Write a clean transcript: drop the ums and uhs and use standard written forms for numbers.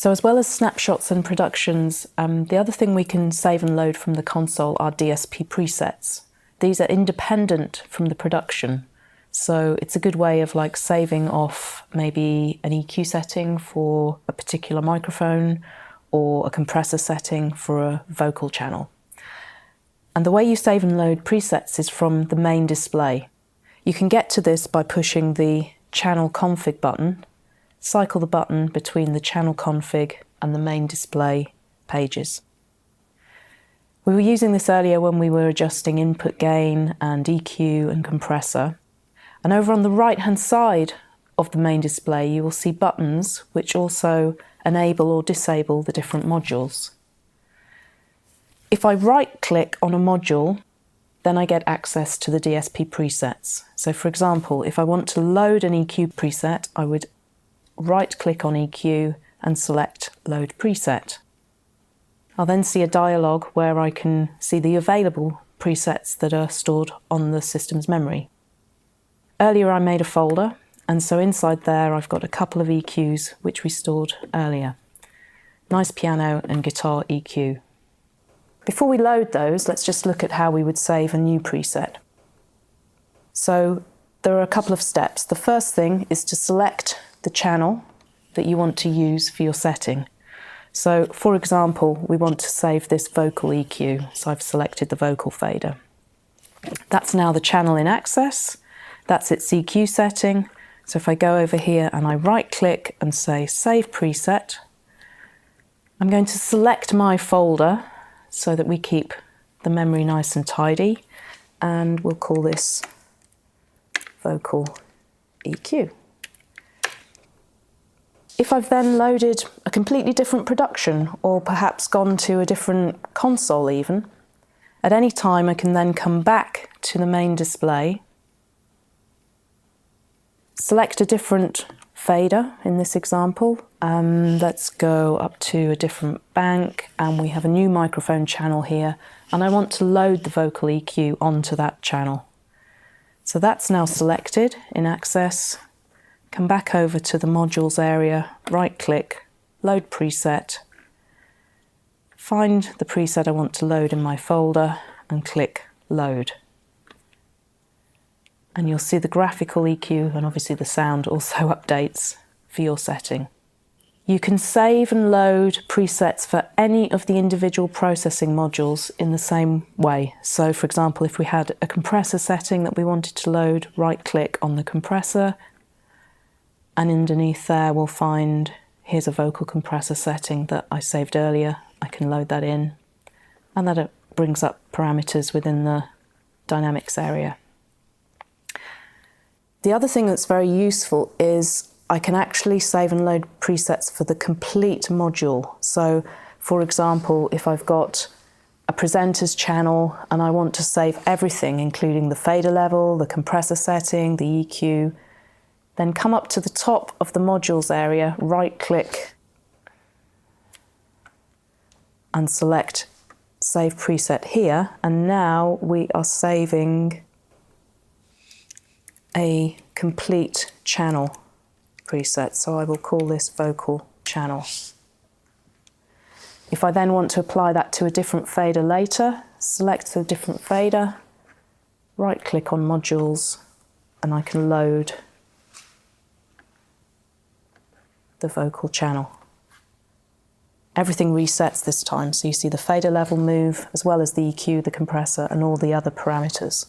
So as well as snapshots and productions, the other thing we can save and load from the console are DSP presets. These are independent from the production. So it's a good way of like saving off maybe an EQ setting for a particular microphone or a compressor setting for a vocal channel. And the way you save and load presets is from the main display. You can get to this by pushing the channel config button, cycle the button between the channel config and the main display pages. We were using this earlier when we were adjusting input gain and EQ and compressor. And over on the right-hand side of the main display, you will see buttons which also enable or disable the different modules. If I right-click on a module, then I get access to the DSP presets. So for example, if I want to load an EQ preset, I would right-click on EQ and select Load Preset. I'll then see a dialog where I can see the available presets that are stored on the system's memory. Earlier I made a folder, and so inside there I've got a couple of EQs which we stored earlier. Nice piano and guitar EQ. Before we load those, let's just look at how we would save a new preset. So there are a couple of steps. The first thing is to select the channel that you want to use for your setting. So for example, we want to save this vocal EQ, so I've selected the vocal fader. That's now the channel in Access, that's its EQ setting. So if I go over here and I right click and say Save Preset, I'm going to select my folder so that we keep the memory nice and tidy, and we'll call this Vocal EQ. If I've then loaded a completely different production, or perhaps gone to a different console even, at any time I can then come back to the main display, select a different fader in this example. Let's go up to a different bank, and we have a new microphone channel here, and I want to load the vocal EQ onto that channel. So that's now selected in Access. Come back over to the modules area, right click, load preset, find the preset I want to load in my folder and click load. And you'll see the graphical EQ and obviously the sound also updates for your setting. You can save and load presets for any of the individual processing modules in the same way. So for example, if we had a compressor setting that we wanted to load, right click on the compressor, and underneath there we'll find, here's a vocal compressor setting that I saved earlier. I can load that in, and that brings up parameters within the dynamics area. The other thing that's very useful is I can actually save and load presets for the complete module. So for example, if I've got a presenters channel and I want to save everything, including the fader level, the compressor setting, the EQ, then come up to the top of the modules area, right click and select Save Preset here, and now we are saving a complete channel preset. So I will call this Vocal Channel. If I then want to apply that to a different fader later, select the different fader, right click on Modules, and I can load the vocal channel. Everything resets this time, so you see the fader level move, as well as the EQ, the compressor, and all the other parameters.